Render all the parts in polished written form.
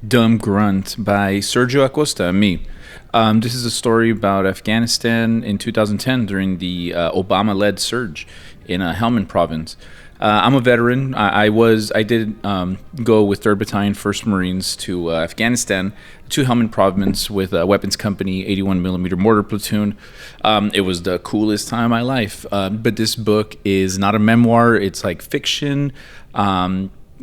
Dumb Grunt by Sergio Acosta, me. This is a story about Afghanistan in 2010 during the Obama led surge in Helmand province. I'm a veteran. I did go with 3rd Battalion, 1st Marines to Afghanistan, to Helmand province with a weapons company, 81 millimeter mortar platoon. It was the coolest time of my life. But this book is not a memoir, it's like fiction.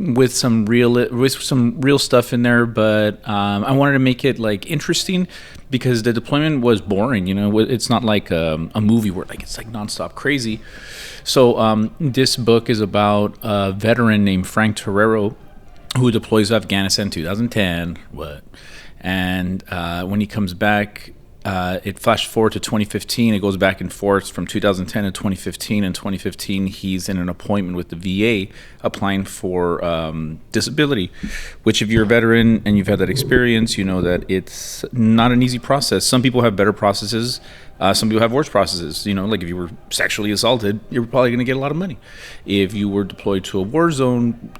With some real stuff in there, but I wanted to make it like interesting because the deployment was boring. You know, it's not like a movie where like it's like nonstop crazy. So this book is about a veteran named Frank Torero who deploys to Afghanistan in 2010. And when he comes back, it flashed forward to 2015. It goes back and forth from 2010 to 2015. In 2015, he's in an appointment with the VA applying for disability, which if you're a veteran and you've had that experience, you know that it's not an easy process. Some people have better processes. Some people have worse processes. You know, like if you were sexually assaulted, you're probably going to get a lot of money. If you were deployed to a war zone,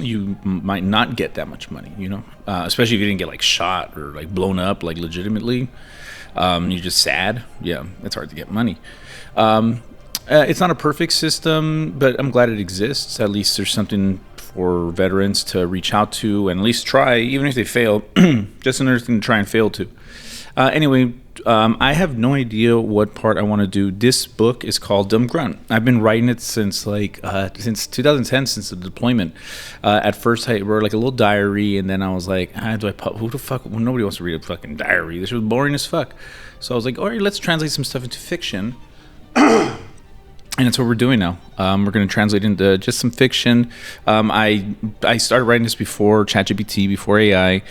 you might not get that much money, you know, especially if you didn't get like shot or like blown up, like legitimately. You're just sad. Yeah, it's hard to get money. It's not a perfect system, but I'm glad it exists. At least there's something for veterans to reach out to and at least try, even if they fail, just another thing to try and fail to. Anyway, I have no idea what part I want to do. This book is called Dumb Grunt. I've been writing it since since 2010, since the deployment. At first, I wrote like a little diary, and then I was like, who the fuck? Well, nobody wants to read a fucking diary. This was boring as fuck. So I was like, all right, let's translate some stuff into fiction. And that's what we're doing now. We're going to translate into just some fiction. I started writing this before ChatGPT, before AI.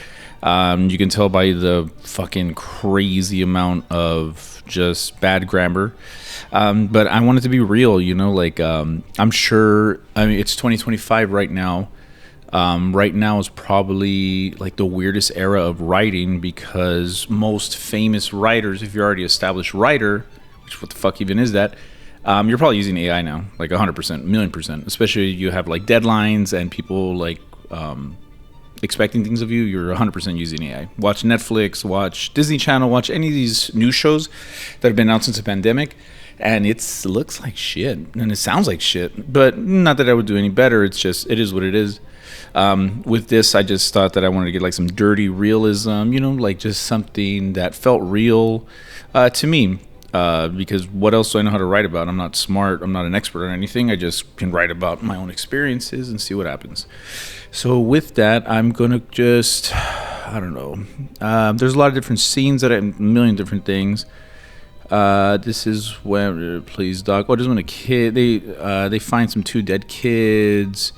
You can tell by the fucking crazy amount of just bad grammar. But I want it to be real, you know, like I'm sure, I mean, it's 2025 right now. Right now is probably like the weirdest era of writing because most famous writers, if you're already established writer, which what the fuck even is that? You're probably using AI now, like 100%, million percent. Especially you have like deadlines and people like expecting things of you. You're 100% using AI. Watch Netflix, watch Disney Channel, watch any of these news shows that have been out since the pandemic, and it looks like shit and it sounds like shit. But not that I would do any better. It's just it is what it is. With this, I just thought that I wanted to get like some dirty realism, you know, like just something that felt real to me. Because what else do I know how to write about? I'm not smart. I'm not an expert on anything. I just can write about my own experiences and see what happens. So with that, I'm going to just, I don't know. There's a lot of different scenes that a million different things. This is when, please, Doc. Oh, this is when a kid, they find some 2 dead kids,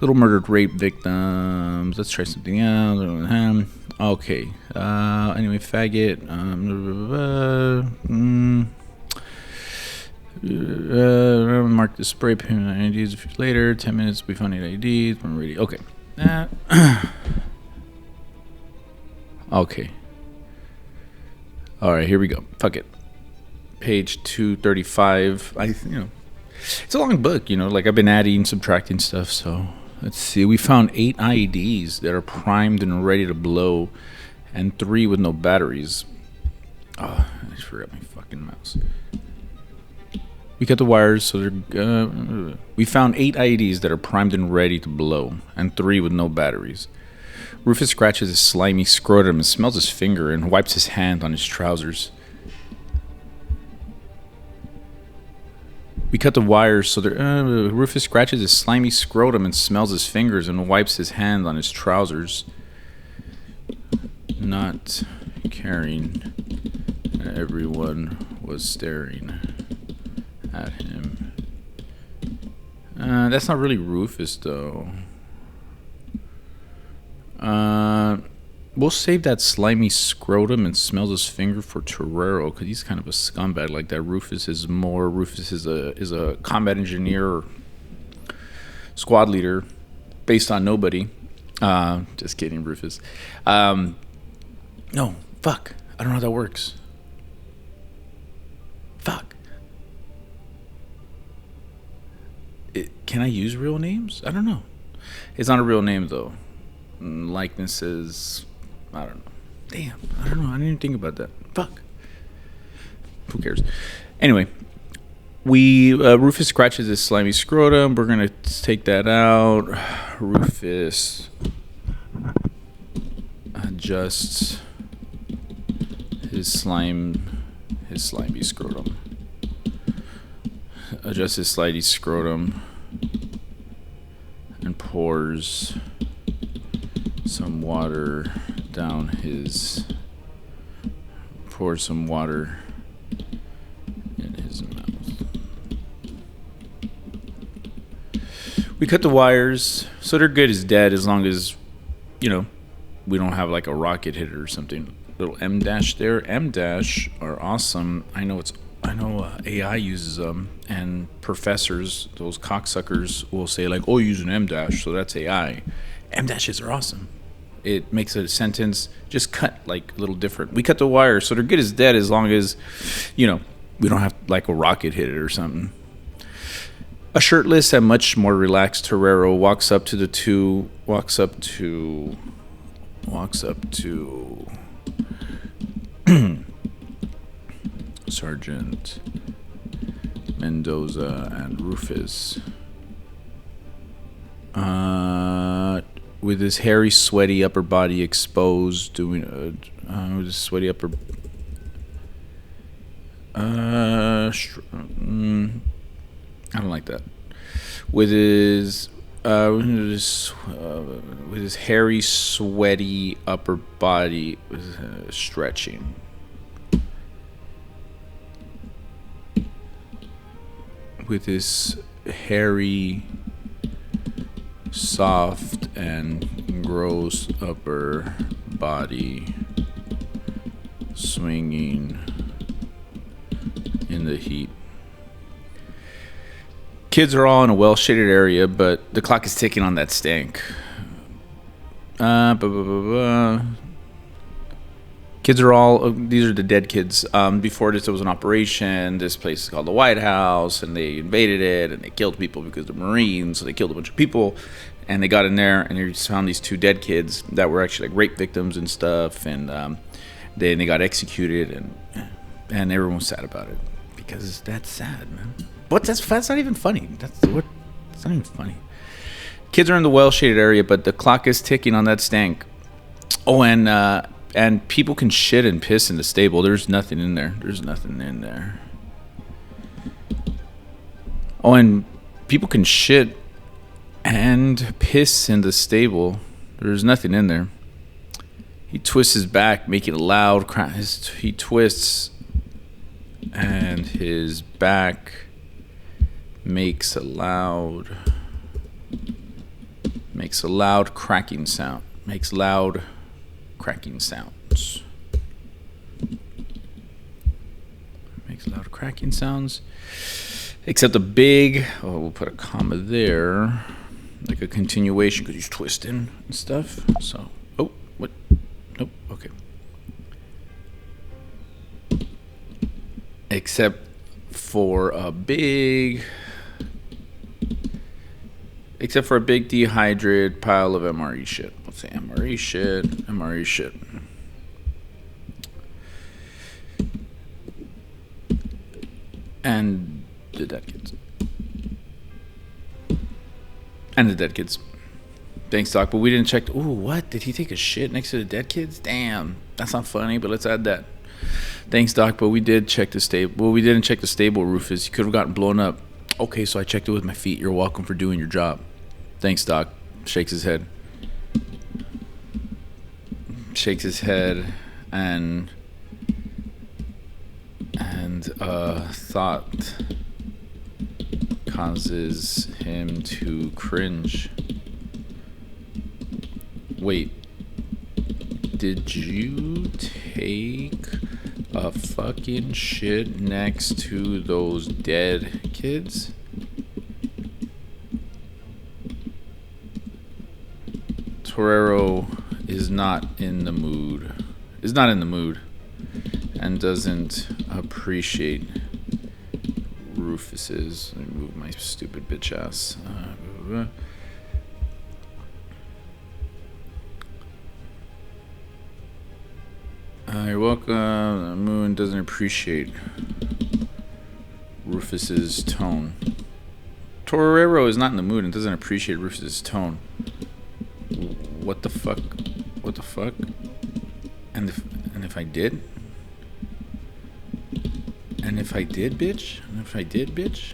little murdered rape victims. Let's try something else. Okay. Anyway, faggot. Mark the spray paint IDs a few later. 10 minutes, we found 8 IDs. We're ready. Okay. Okay. All right, here we go. Fuck it. Page 235. It's a long book, you know. Like I've been adding, subtracting stuff, so. Let's see, we found 8 IEDs that are primed and ready to blow, and 3 with no batteries. Oh, I just forgot my fucking mouse. We cut the wires, so they're... we found 8 IEDs that are primed and ready to blow, and 3 with no batteries. Rufus scratches his slimy scrotum and smells his finger and wipes his hand on his trousers. We cut the wires so that Rufus scratches his slimy scrotum and smells his fingers and wipes his hand on his trousers. Not caring. Everyone was staring at him. That's not really Rufus, though. We'll save that slimy scrotum and smells his finger for Torero because he's kind of a scumbag like that. Rufus is a combat engineer or squad leader based on nobody. Just kidding, Rufus. No, fuck. I don't know how that works. Fuck. Can I use real names? I don't know. It's not a real name though. likenesses. I don't know. Damn, I don't know. I didn't even think about that. Fuck. Who cares? Anyway, Rufus scratches his slimy scrotum. We're gonna take that out. Rufus adjusts his slimy scrotum. Adjusts his slimy scrotum and pours some water down his. Pours some water in his mouth. We cut the wires, so they're good as dead as long as, we don't have like a rocket hit it or something. Little M dash there. M dash are awesome. I know AI uses them, and professors, those cocksuckers, will say like, "Oh, use an M dash," so that's AI. M dashes are awesome. It makes a sentence just cut like a little different. We cut the wires, so they're good as dead as long as, we don't have like a rocket hit it or something. A shirtless and much more relaxed Torero walks up to Sergeant Mendoza and Rufus. With his hairy, sweaty upper body exposed, with his sweaty upper. I don't like that. With his hairy, sweaty upper body stretching. With his hairy, soft and gross upper body swinging in the heat. Kids are all in a well-shaded area, but the clock is ticking on that stank. Kids are all, these are the dead kids. Before this, there was an operation. This place is called the White House, and they invaded it, and they killed people because they're Marines, so they killed a bunch of people. And they got in there, and they just found these 2 dead kids that were actually like rape victims and stuff. And then they got executed, and everyone was sad about it because that's sad, man. That's not even funny. It's not even funny. Kids are in the well-shaded area, but the clock is ticking on that stank. Oh, and people can shit and piss in the stable. There's nothing in there. Oh, and people can shit and piss in the stable. There's nothing in there. He twists his back, making a loud crack. He twists, and his back makes a loud cracking sound. Makes loud cracking sounds. Except a big, we'll put a comma there, like a continuation because he's twisting and stuff. So, what? Nope, okay. Except for a big dehydrated pile of MRE shit. Let's say MRE shit. And the dead kids. Thanks, Doc, but we didn't check. Ooh, what? Did he take a shit next to the dead kids? Damn, that's not funny, but let's add that. Thanks, Doc, but we did check the stable. Well, we didn't check the stable, Rufus. You could have gotten blown up. Okay, so I checked it with my feet. You're welcome for doing your job. Thanks, Doc. Shakes his head and thought causes him to cringe. Wait, did you take a fucking shit next to those dead kids? Torero is not in the mood, and doesn't appreciate Rufus's. Let me move my stupid bitch ass. You're welcome. The moon doesn't appreciate Rufus's tone. Torero is not in the mood and doesn't appreciate Rufus's tone. What the fuck? What the fuck? And if I did? And if I did, bitch? And if I did, bitch?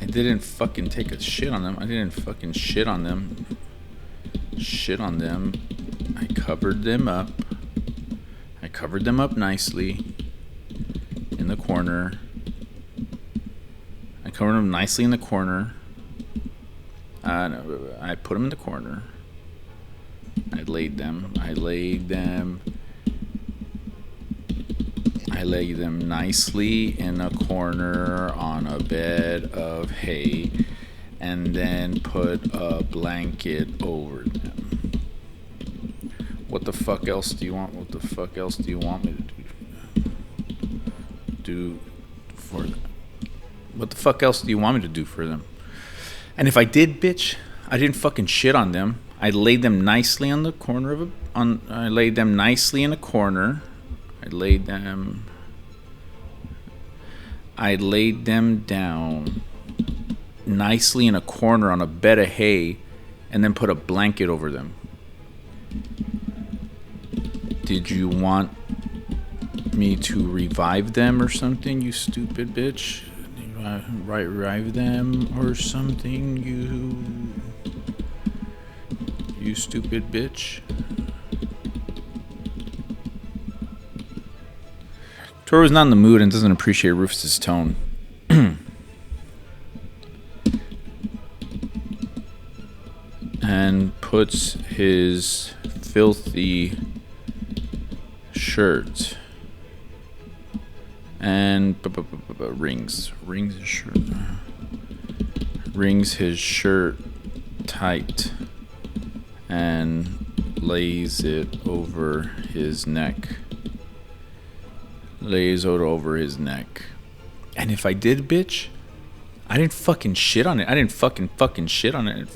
I didn't fucking take a shit on them. I didn't fucking shit on them. Shit on them. I covered them up. I covered them up nicely in the corner. I covered them nicely in the corner. I put them in the corner. I laid them nicely in a corner on a bed of hay, and then put a blanket over them. What the fuck else do you want? What the fuck else do you want me to do for them? What the fuck else do you want me to do for them? And if I did, bitch, I didn't fucking shit on them. I laid them nicely on the corner of I laid them nicely in a corner. I laid them down nicely in a corner on a bed of hay, and then put a blanket over them. Did you want me to revive them or something, you stupid bitch? Revive them or something, you stupid bitch? Toro's not in the mood and doesn't appreciate Rufus's tone. And puts his filthy shirt and rings his shirt tight and lays it over his neck. Lays it over his neck. And if I did, bitch, I didn't fucking shit on it. I didn't fucking shit on it.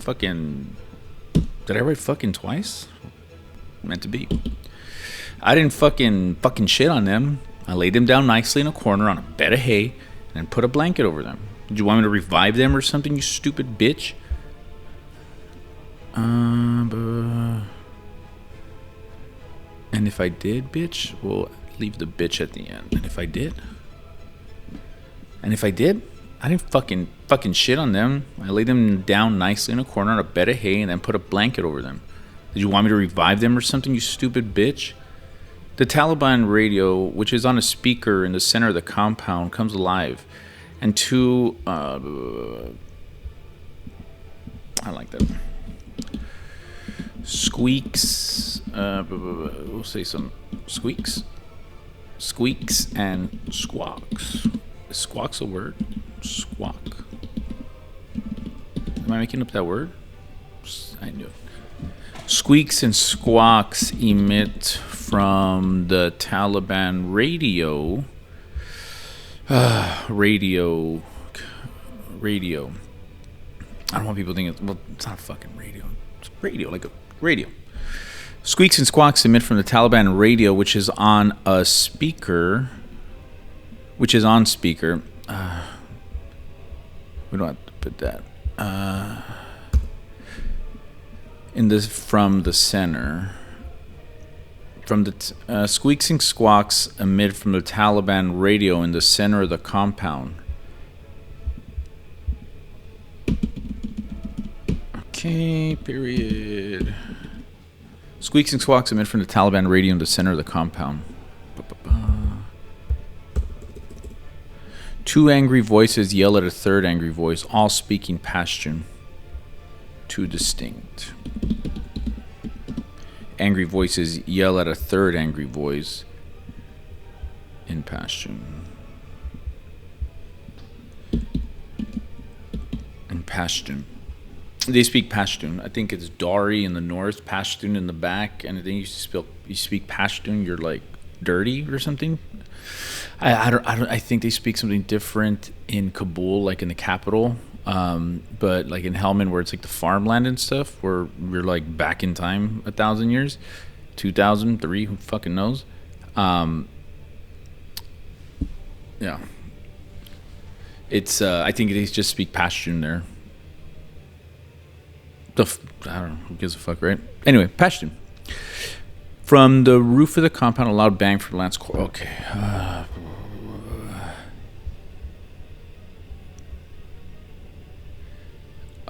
Did I write fucking twice? Meant to be. I didn't fucking shit on them. I laid them down nicely in a corner on a bed of hay and put a blanket over them. Did you want me to revive them or something, you stupid bitch? And if I did, bitch, we'll leave the bitch at the end. And if I did, I didn't fucking shit on them. I laid them down nicely in a corner on a bed of hay and then put a blanket over them. Did you want me to revive them or something, you stupid bitch? The Taliban radio, which is on a speaker in the center of the compound, comes alive. And two... I like that. Squeaks... we'll say some squeaks. Squeaks and squawks. Is squawks a word? Squawk. Am I making up that word? I knew it. Squeaks and squawks emit from the Taliban radio. Radio. I don't want people thinking, well, it's not fucking radio. It's radio, like a radio. Squeaks and squawks emit from the Taliban radio, which is on a speaker. Which is on speaker. We don't have to put that. From the center. From the squeaks and squawks emit from the Taliban radio in the center of the compound. Okay, period. Squeaks and squawks emit from the Taliban radio in the center of the compound. Two angry voices yell at a third angry voice, all speaking Pashtun. Two distinct. Angry voices yell at a third angry voice in Pashtun. In Pashtun. They speak Pashtun. I think it's Dari in the north, Pashtun in the back, and I think you speak Pashtun, you're like dirty or something. I think they speak something different in Kabul, like in the capital. But like in Helmand, where it's like the farmland and stuff, where we're like back in time 1,000 years, 2003, who fucking knows? Yeah. It's I think they just speak Pashtun there. I don't know, who gives a fuck, right? Anyway, Pashtun. From the roof of the compound, a loud bang from Lance Corporal. Okay.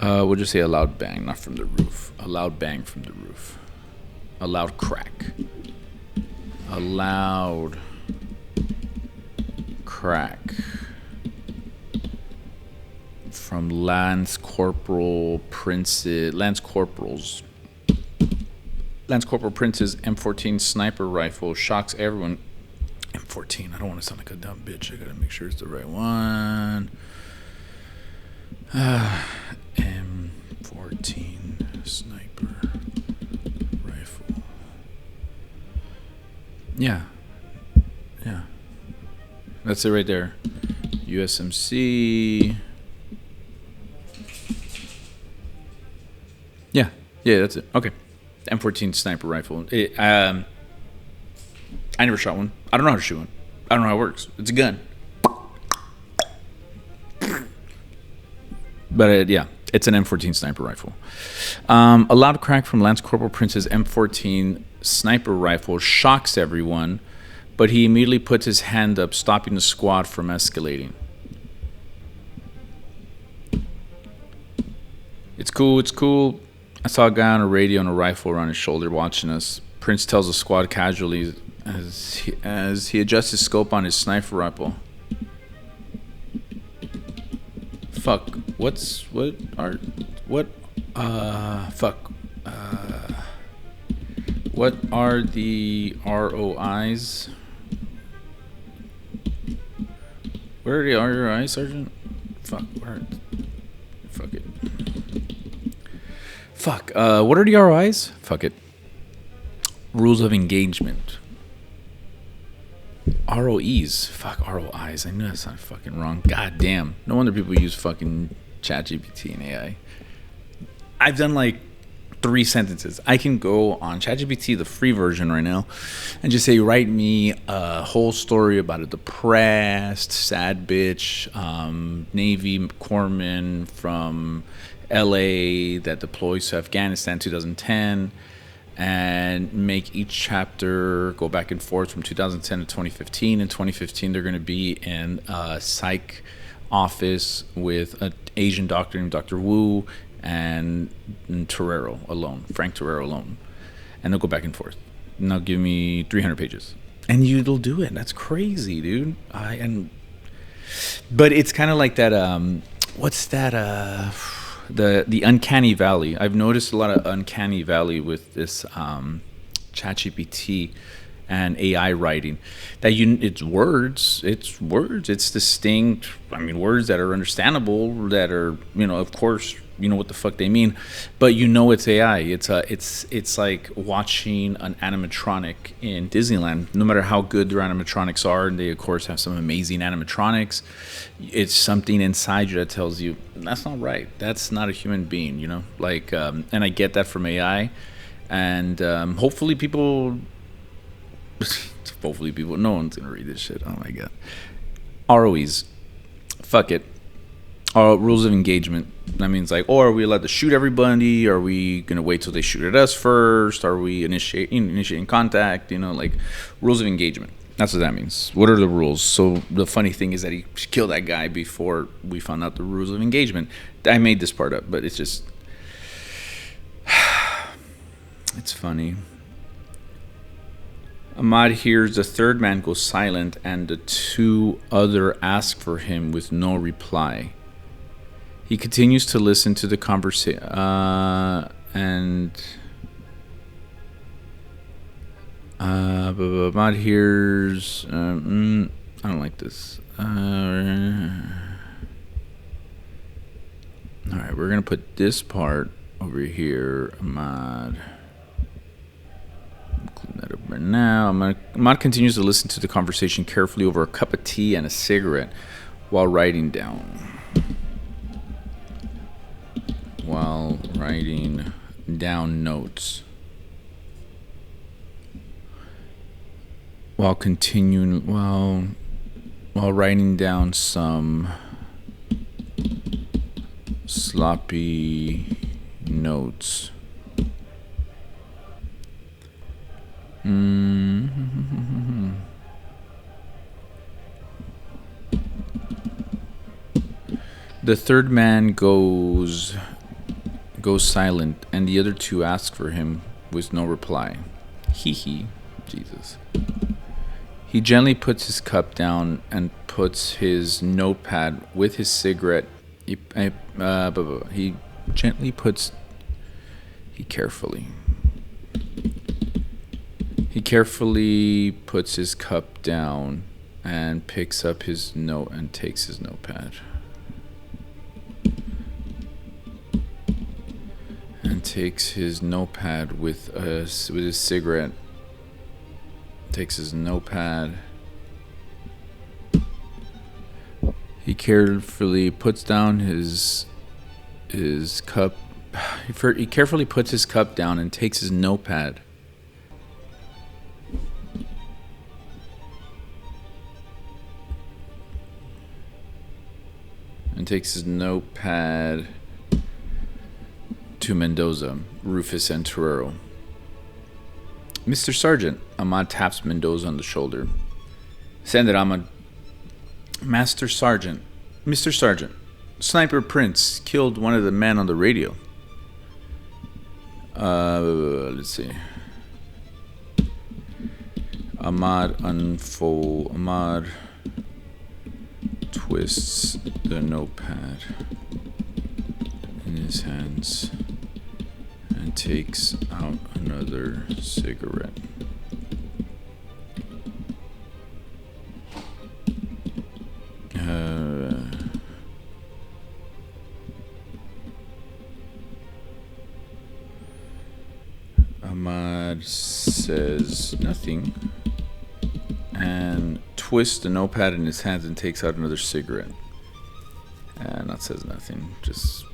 We'll just say a loud bang, not from the roof. A loud bang from the roof. A loud crack. A loud crack from Lance Corporal Prince's M14 sniper rifle shocks everyone. M14. I don't want to sound like a dumb bitch. I gotta make sure it's the right one. M14 sniper rifle. Yeah. That's it right there. USMC. Yeah, that's it. Okay. M14 sniper rifle. I never shot one. I don't know how to shoot one. I don't know how it works. It's a gun. But yeah, it's an M14 sniper rifle. A loud crack from Lance Corporal Prince's M14 sniper rifle shocks everyone, but he immediately puts his hand up, stopping the squad from escalating. It's cool. I saw a guy on a radio and a rifle around his shoulder watching us. Prince tells the squad casually as he adjusts his scope on his sniper rifle. Fuck. What are the ROIs? Where are the ROIs, Sergeant? Fuck it. What are the ROIs? Fuck it. Rules of engagement. ROEs. Fuck, ROIs. I knew that sounded fucking wrong. God damn. No wonder people use fucking ChatGPT and AI. I've done like 3 sentences. I can go on ChatGPT, the free version right now, and just say, write me a whole story about a depressed, sad bitch, Navy Corpsman from LA that deploys to Afghanistan 2010, and make each chapter go back and forth from 2010 to 2015. In 2015, they're going to be in a psych office with an Asian doctor named Dr. Wu and Torero alone, Frank Torero alone. And they'll go back and forth. And they'll give me 300 pages. And it'll do it. That's crazy, dude. But it's kind of like that, what's that, the uncanny valley. I've noticed a lot of uncanny valley with this ChatGPT and AI writing. It's words, it's distinct. I mean, words that are understandable, that are, of course, what the fuck they mean, but it's AI. It's like watching an animatronic in Disneyland. No matter how good their animatronics are, and they of course have some amazing animatronics, it's something inside you that tells you that's not right. That's not a human being, and I get that from AI, and hopefully people, no one's gonna read this shit. Oh my god. ROEs, fuck it. Rules of engagement. That means are we allowed to shoot everybody? Are we gonna wait till they shoot at us first? Are we initiating contact? Rules of engagement. That's what that means. What are the rules? So the funny thing is that he killed that guy before we found out the rules of engagement. I made this part up, but it's just it's funny. Ahmad hears the third man go silent and the 2 other ask for him with no reply. He continues to listen to the conversation, and Ahmad hears. I don't like this. All right, we're gonna put this part over here, Ahmad. Clean that up right now. Ahmad continues to listen to the conversation carefully over a cup of tea and a cigarette while writing down notes. while continuing while writing down some sloppy notes. The third man goes silent, and the other two ask for him with no reply. Hee hee, Jesus. He gently puts his cup down and puts his notepad with his cigarette. He carefully puts his cup down and picks up his note and takes his notepad. And takes his notepad with his cigarette. Takes his notepad. He carefully puts down his cup. He carefully puts his cup down and takes his notepad. And takes his notepad to Mendoza, Rufus, and Torero. Mr. Sergeant, Ahmad taps Mendoza on the shoulder. Send it, Ahmad. Master Sergeant. Mr. Sergeant, Sniper Prince killed one of the men on the radio. Let's see. Ahmad twists the notepad in his hands and takes out another cigarette. Ahmad says nothing and twists the notepad in his hands and takes out another cigarette. And that says nothing. Just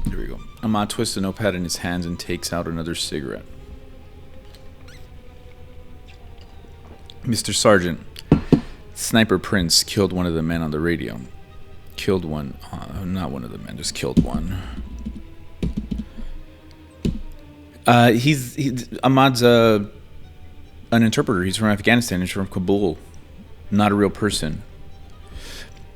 here we go. Ahmad twists the notepad in his hands and takes out another cigarette. Mr. Sergeant, Sniper Prince killed one of the men on the radio. Killed one, not one of the men, just killed one. Ahmad's an interpreter. He's from Afghanistan. He's from Kabul. Not a real person.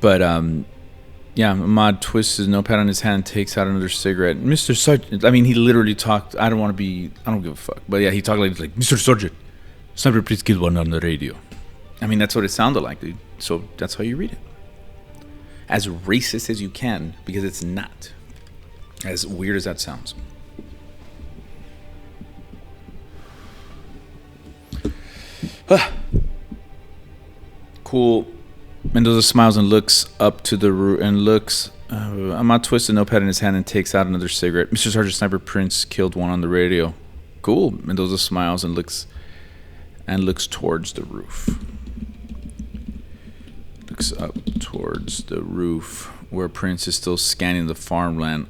But Ahmad twists his notepad on his hand and takes out another cigarette. Mr. Sergeant, I mean, he literally talked. I don't give a fuck. But yeah, he talked like Mr. Sergeant, Sniper Prince killed one on the radio. I mean, that's what it sounded like, dude. So that's how you read it. As racist as you can, because it's not. As weird as that sounds. Cool. Mendoza smiles and looks up to the roof and looks. Ahmad twists the notepad in his hand and takes out another cigarette. Mr. Sergeant, Sniper Prince killed one on the radio. Cool. Mendoza smiles and looks towards the roof. Looks up towards the roof where Prince is still scanning the farmland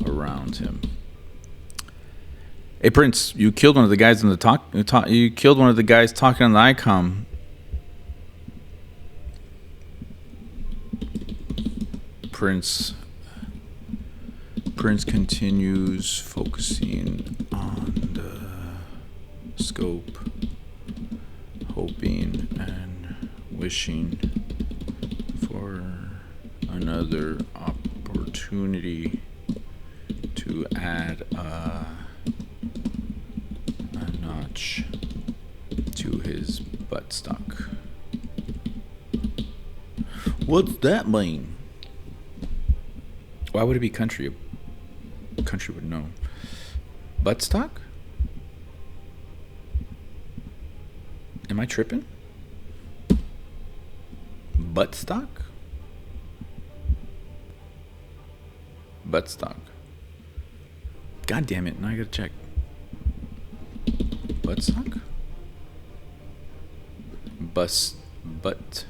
around him. Hey Prince, you killed one of the guys on the you killed one of the guys talking on the ICOM. Prince continues focusing on the scope, hoping and wishing for another opportunity to add a notch to his buttstock. What's that mean? Why would it be country? A country would know. Buttstock? Am I tripping? Buttstock? Buttstock. God damn it, now I gotta check. Buttstock? Buttstock.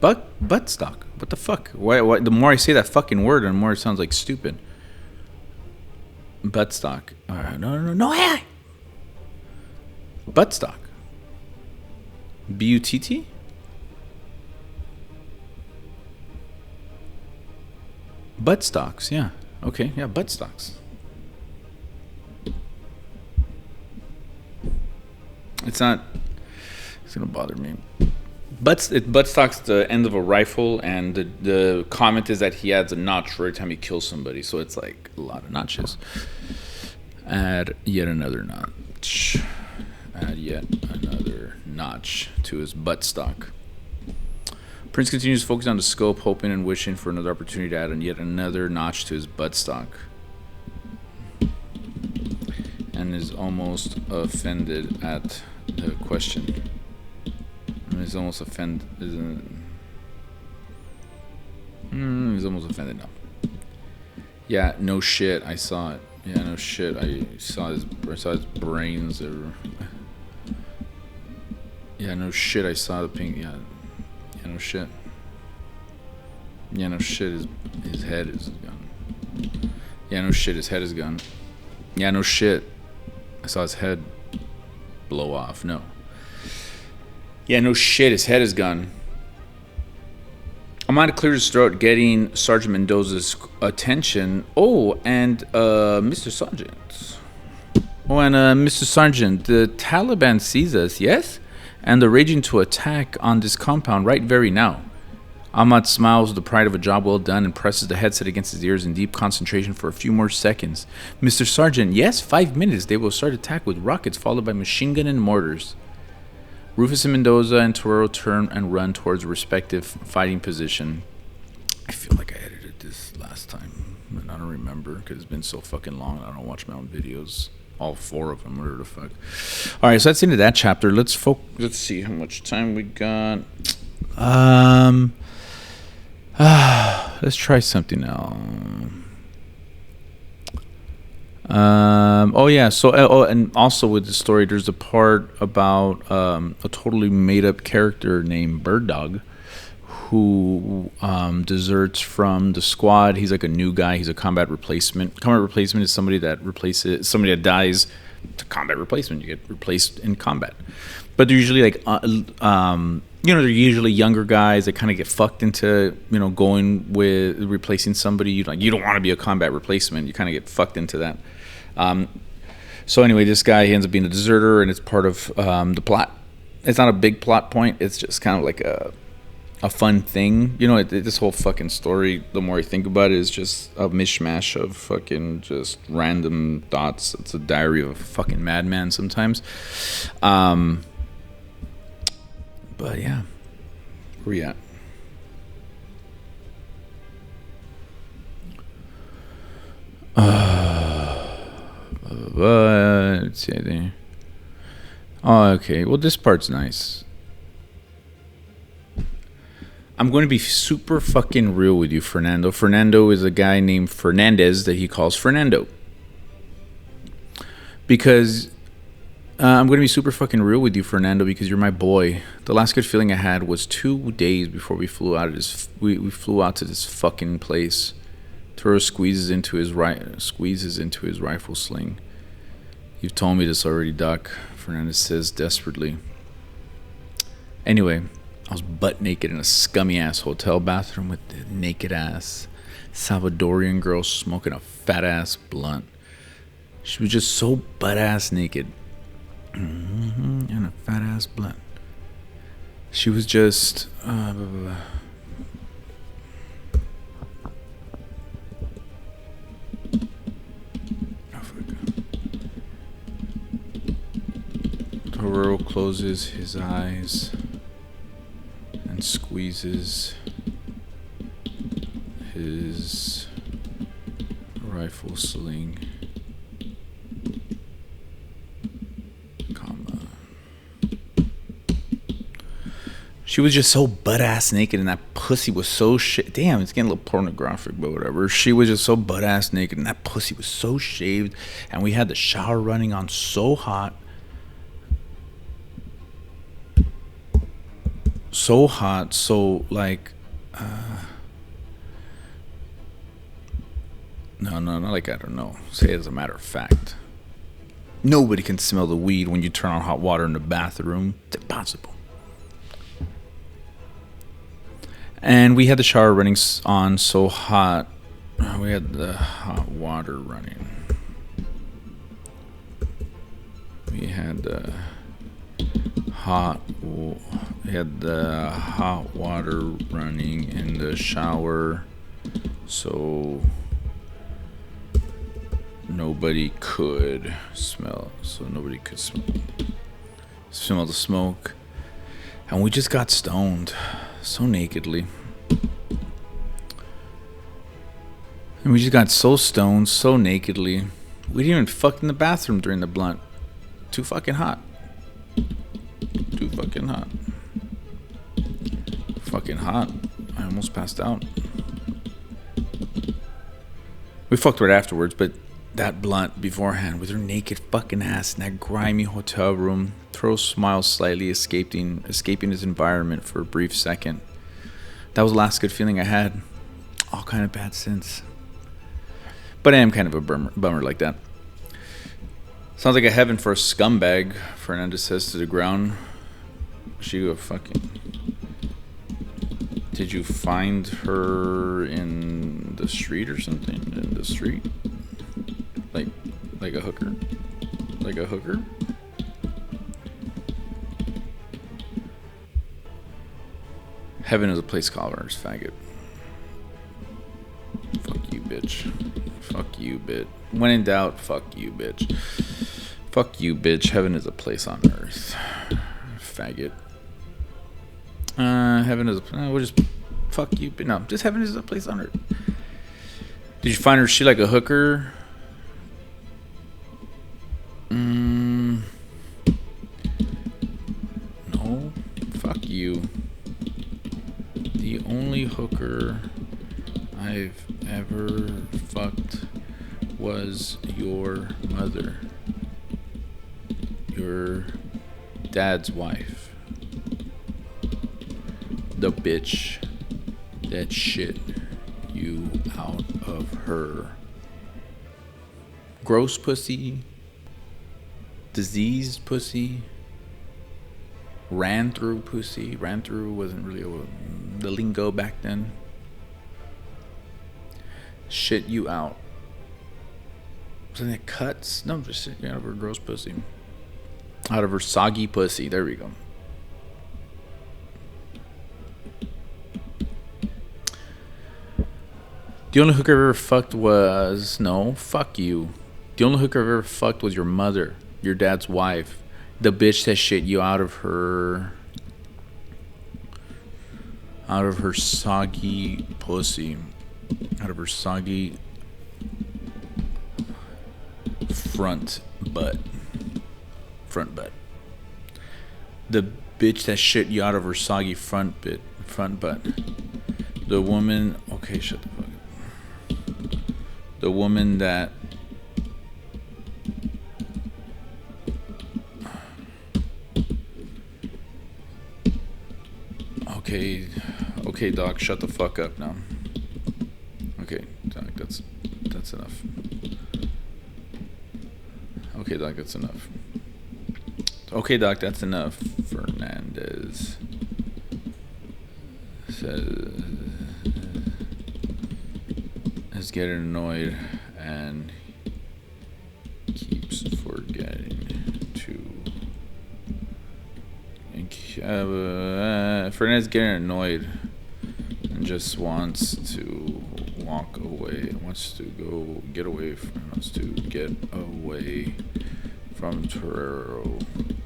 Buttstock. What the fuck? Why? The more I say that fucking word, the more it sounds like stupid. Buttstock. All right, no. Hey. Buttstock. Butt. Buttstocks. Yeah. Okay. Yeah. Buttstocks. It's not. It's gonna bother me. Buttstock's the end of a rifle, and the comment is that he adds a notch for every time he kills somebody. So it's like a lot of notches. Add yet another notch. Add yet another notch to his buttstock. Prince continues to focus on the scope, hoping and wishing for another opportunity to add yet another notch to his buttstock. And is almost offended at the question. He's almost offended. He's almost offended now. Yeah, no shit. I saw it. Yeah, no shit. I saw his brains. Yeah, no shit. I saw the pink. Yeah, no shit. Yeah, no shit. His head is gone. Yeah, no shit. His head is gone. Yeah, no shit. I saw his head blow off. No. Yeah, no shit. His head is gone. Ahmad cleared his throat, getting Sergeant Mendoza's attention. Oh, and Mr. Sergeant. Oh, and Mr. Sergeant, the Taliban sees us, yes? And they're raging to attack on this compound right very now. Ahmad smiles with the pride of a job well done and presses the headset against his ears in deep concentration for a few more seconds. Mr. Sergeant, yes, 5 minutes. They will start attack with rockets followed by machine gun and mortars. Rufus and Mendoza and Torero turn and run towards respective fighting position. I feel like I edited this last time, but I don't remember because it's been so fucking long. I don't watch my own videos. All 4 of them, whatever the fuck. All right, so that's the end of that chapter. Let's see how much time we got. Let's try something else. And also with the story, there's a part about a totally made-up character named Bird Dog who deserts from the squad. He's like a new guy. He's a combat replacement. Combat replacement is somebody that dies. To combat replacement, you get replaced in combat. But they're usually like they're usually younger guys that kind of get fucked into going with replacing somebody. You don't want to be a combat replacement. You kind of get fucked into that. So anyway, this guy, he ends up being a deserter, and it's part of the plot. It's not a big plot point. It's just kind of like a fun thing. This whole fucking story, the more I think about it, is just a mishmash of fucking just random thoughts. It's a diary of a fucking madman sometimes. But yeah, where we at? Let's see there. Oh, okay. Well, this part's nice. I'm going to be super fucking real with you, Fernando. Fernando is a guy named Fernandez that he calls Fernando. Because I'm going to be super fucking real with you, Fernando, because you're my boy. The last good feeling I had was 2 days before we flew out of this. We flew out to this fucking place. Torero squeezes into his rifle sling. You've told me this already, Doc. Fernandez says desperately. Anyway, I was butt naked in a scummy ass hotel bathroom with the naked ass Salvadorian girl smoking a fat ass blunt. She was just so butt ass naked. And a fat ass blunt. She was just Torero closes his eyes and squeezes his rifle sling, She was just so butt-ass naked, and that pussy was so damn, it's getting a little pornographic, but whatever. She was just so butt-ass naked, and that pussy was so shaved, and we had the shower running on so hot. so hot, so like, no, not like, I don't know. Say it as a matter of fact. Nobody can smell the weed when you turn on hot water in the bathroom. It's impossible. And we had the shower running on so hot. We had the hot water running. We had the hot water running in the shower, so nobody could smell. Smell the smoke, and we just got stoned so nakedly. And we just got so stoned so nakedly. We didn't even fuck in the bathroom during the blunt. Too fucking hot. Too fucking hot. Fucking hot. I almost passed out. We fucked right afterwards, but that blunt beforehand with her naked fucking ass in that grimy hotel room. Torero smiles slightly, escaping his environment for a brief second. That was the last good feeling I had. All kind of bad since. But I am kind of a bummer like that. Sounds like a heaven for a scumbag, Fernandez says to the ground. She go fucking... Did you find her in the street or something? In the street? Like a hooker? Like a hooker? Heaven is a place called ours, faggot. Fuck you, bitch. Fuck you, bitch. When in doubt, fuck you, bitch. Fuck you, bitch. Heaven is a place on earth. Faggot. Heaven is a... we'll just... Fuck you. No, just heaven is a place on earth. Did you find her she like a hooker? No. Fuck you. The only hooker I've ever fucked was your mother. Your dad's wife. The bitch that shit you out of her. Gross pussy. Diseased pussy. Ran through pussy. Ran through wasn't really the lingo back then. Shit you out. Wasn't it cuts? No, just shit you out of her gross pussy. Out of her soggy pussy. There we go. The only hooker I've ever fucked was... No, fuck you. The only hooker I've ever fucked was your mother. Your dad's wife. The bitch that shit you out of her... Out of her soggy pussy. Out of her soggy... Front butt. The bitch that shit you out of her soggy front butt. The woman... Okay, shut the fuck up. The woman that... Okay, Doc, shut the fuck up now. Okay, Doc, that's enough. Okay, Doc, that's enough. Okay, Doc, that's enough. Fernandez says is getting annoyed and keeps forgetting to. Fernandez getting annoyed and just wants to walk away. Wants to get away from Torero,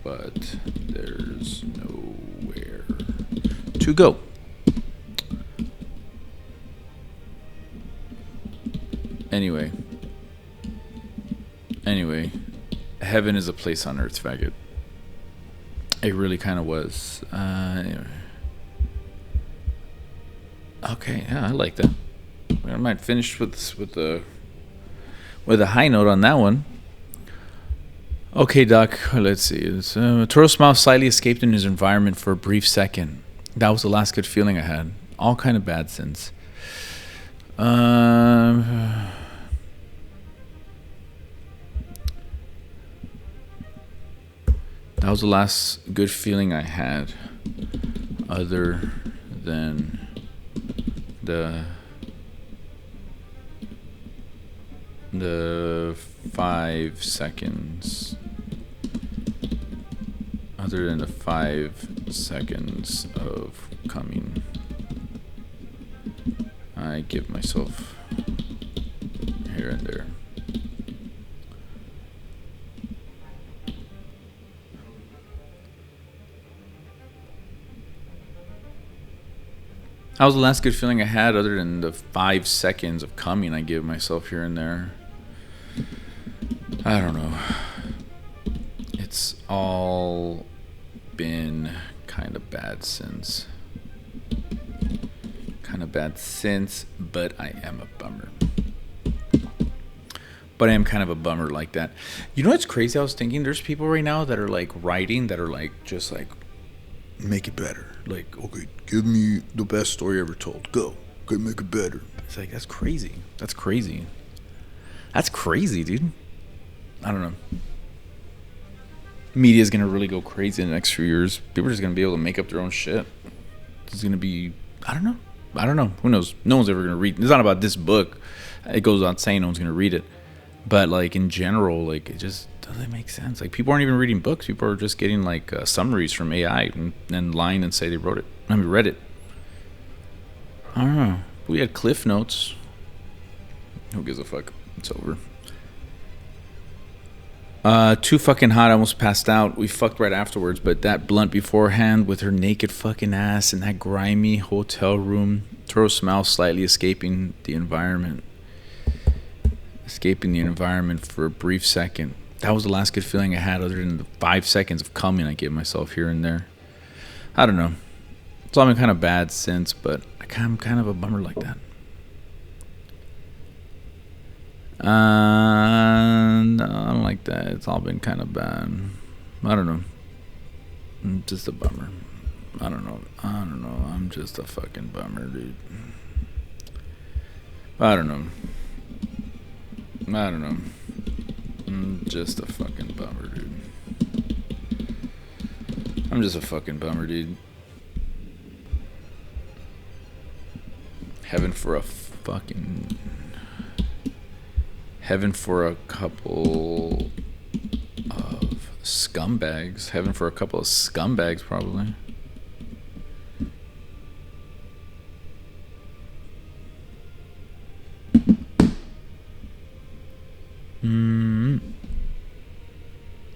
but there's nowhere to go. Anyway, heaven is a place on earth, faggot. It really kind of was. Anyway. Okay, yeah, I like that. I might finish with a high note on that one. Okay, Doc, let's see. Torero smiled slightly, escaped in his environment for a brief second. That was the last good feeling I had. All kind of bad since. That was the last good feeling I had, other than the 5 seconds. Other than the 5 seconds of coming, I give myself here and there. That was the last good feeling I had, other than the 5 seconds of coming I give myself here and there. I don't know. It's all been kind of bad since. But I am a bummer. But I am kind of a bummer like that. You know what's crazy? I was thinking there's people right now that are like writing, that are like just like, make it better. Like, okay, give me the best story ever told. Go. Okay, make it better. It's like, that's crazy. That's crazy, dude. I don't know. Media's going to really go crazy in the next few years. People are just going to be able to make up their own shit. It's going to be, I don't know. Who knows? No one's ever going to read. It's not about this book. It goes on saying no one's going to read it. But, like, in general, like, it just doesn't make sense. Like, people aren't even reading books. People are just getting, like, summaries from AI and lying and say they read it. I don't know. We had Cliff Notes. Who gives a fuck? It's over. Too fucking hot. I almost passed out. We fucked right afterwards, but that blunt beforehand with her naked fucking ass in that grimy hotel room. Torero smile slightly escaping the environment for a brief second. That was the last good feeling I had, other than the 5 seconds of coming I gave myself here and there. I don't know. It's all been kind of bad since, but I'm kind of a bummer like that. I don't like that. It's all been kind of bad. I don't know. I'm just a bummer. I don't know. I'm just a fucking bummer, dude. I don't know. I'm just a fucking bummer, dude. Heaven for a couple of scumbags. Probably.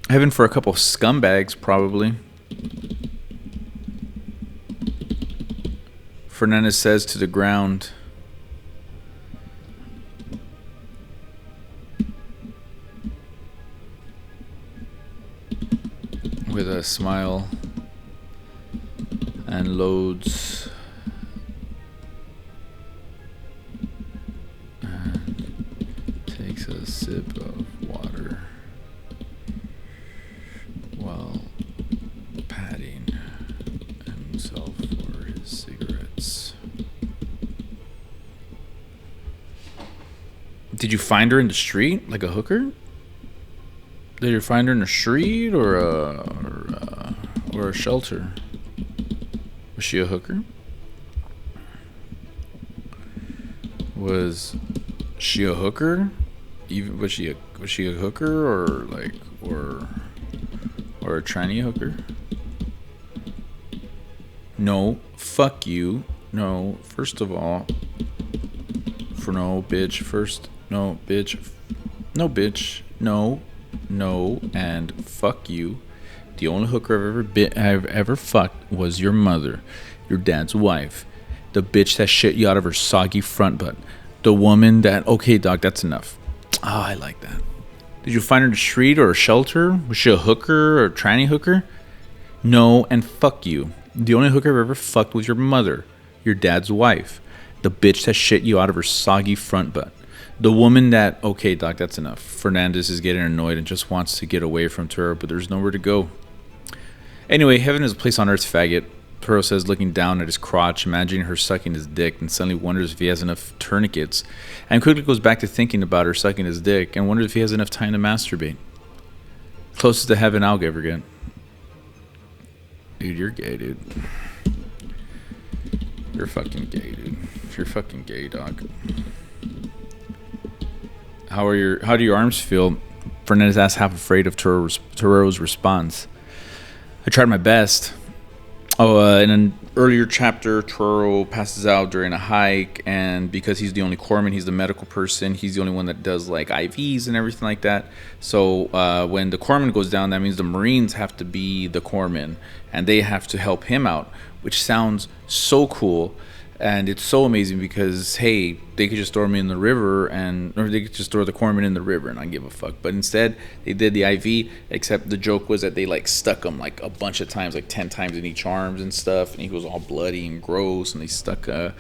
Heaven for a couple of scumbags, probably. Fernandez says to the ground. With a smile and loads and takes a sip of water while patting himself for his cigarettes. Did you find her in the street like a hooker? Did you find her in a street or a shelter? Was she a hooker? Was she a hooker? Even was she a hooker or a tranny hooker? No, fuck you. No, first of all, no, and fuck you. The only hooker I've ever fucked was your mother, your dad's wife, the bitch that shit you out of her soggy front butt, the woman that, okay, dog, that's enough. Oh, I like that. Did you find her in the street or a shelter? Was she a hooker or a tranny hooker? No, and fuck you. The only hooker I've ever fucked was your mother, your dad's wife, the bitch that shit you out of her soggy front butt. The woman that, okay, doc, that's enough. Fernandez is getting annoyed and just wants to get away from Torero, but there's nowhere to go. Anyway, heaven is a place on earth, faggot. Torero says, looking down at his crotch, imagining her sucking his dick, and suddenly wonders if he has enough tourniquets, and quickly goes back to thinking about her sucking his dick, and wonders if he has enough time to masturbate. Closest to heaven I'll ever get. Dude, you're gay, dude. You're fucking gay, dude. You're fucking gay, dog. How do your arms feel? Fernandez asked, half afraid of Torero's response. I tried my best. In an earlier chapter, Torero passes out during a hike, and because he's the only corpsman, he's the medical person, he's the only one that does like IVs and everything like that. So when the corpsman goes down, that means the Marines have to be the corpsman, and they have to help him out, which sounds so cool. And it's so amazing because, hey, they could just throw me in the river, or they could just throw the corpsman in the river and not give a fuck. But instead, they did the IV, except the joke was that they, like, stuck him, like, a bunch of times, like 10 times in each arms and stuff. And he was all bloody and gross, and they stuck a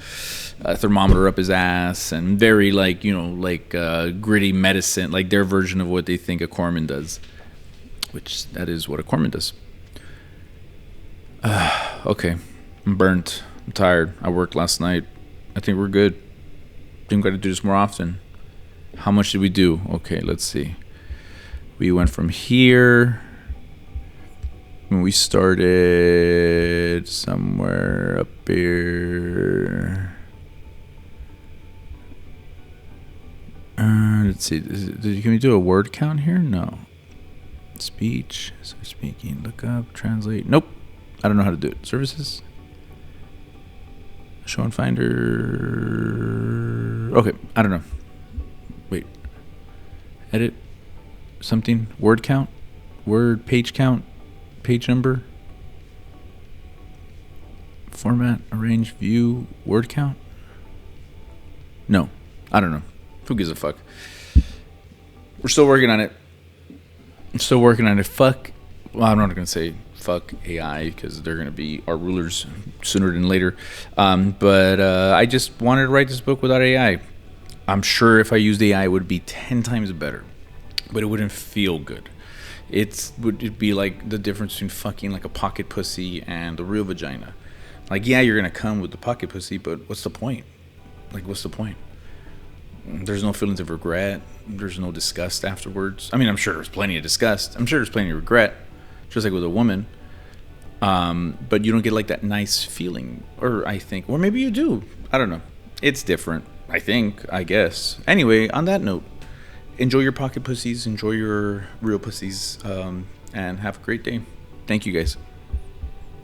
thermometer up his ass. And very, like, gritty medicine, like their version of what they think a corpsman does. Which, that is what a corpsman does. Okay, I'm burnt. I'm tired. I worked last night. I think we're good. I think we got to do this more often. How much did we do? Okay, let's see. We went from here. When we started somewhere up here. Let's see. Can we do a word count here? No. Speech. Start speaking. Look up. Translate. Nope. I don't know how to do it. Services. Show and finder. Okay, I don't know. Wait. Edit. Something. Word count. Word page count. Page number. Format. Arrange. View. Word count. No. I don't know. Who gives a fuck? We're still working on it. I'm still working on it. Fuck. Well, I'm not going to say fuck AI because they're going to be our rulers sooner than later. But I just wanted to write this book without AI. I'm sure if I used AI, it would be 10 times better, but it wouldn't feel good. It'd be like the difference between fucking like a pocket pussy and a real vagina. Like, yeah, you're going to come with the pocket pussy, but what's the point? Like, what's the point? There's no feelings of regret. There's no disgust afterwards. I mean, I'm sure there's plenty of disgust. I'm sure there's plenty of regret, just like with a woman. But you don't get like that nice feeling, or maybe you do. I don't know. It's different. I guess. Anyway, on that note, enjoy your pocket pussies, enjoy your real pussies, and have a great day. Thank you guys.